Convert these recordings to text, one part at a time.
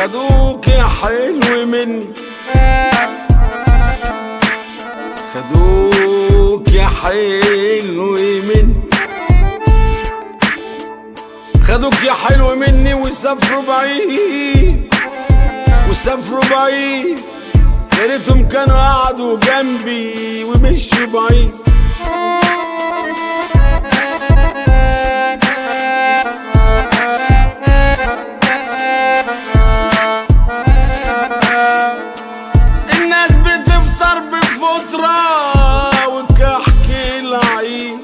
خدوك يا حلو مني، خدوك يا حلو مني، خدوك يا حلو مني وسافروا بعيد، وسافروا بعيد. يا ريتهم كانوا قعدوا جنبي ومشوا بعيد. الناس بتفطر بفطرة والكحك العيد،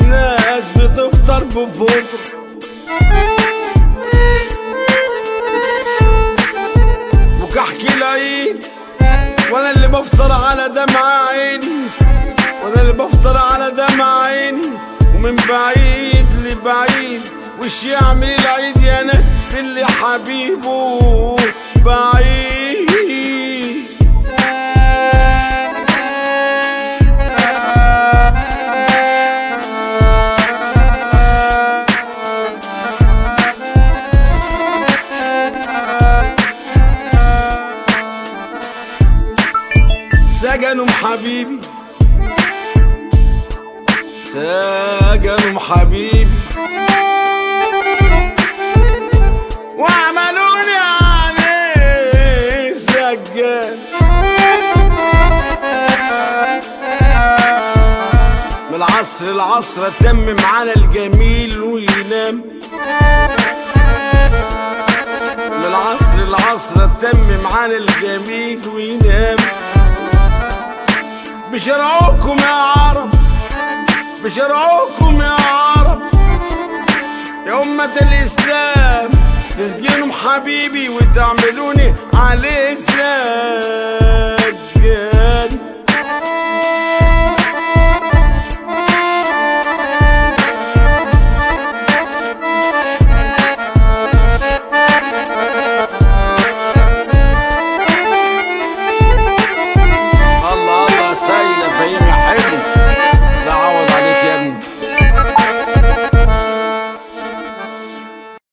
الناس بتفطر بفطرة وكحك العيد، وانا اللي بفطر على دمع عيني، وانا اللي بفطر على دمع عيني. ومن بعيد لبعيد وش يعمل العيد يا ناس اللي حبيبه بعيد. سجنوا حبيبي، سجنوا حبيبي، وعملوني عليه سجان. من العصر للعصر اتم معانا الجميل وينام، من العصر للعصر اتم معانا الجميل وينام. بشرعوكم يا عرب، بشرعوكم يا عرب، يا أمة الإسلام تسجنوا حبيبي وتعملوني عليه سجان.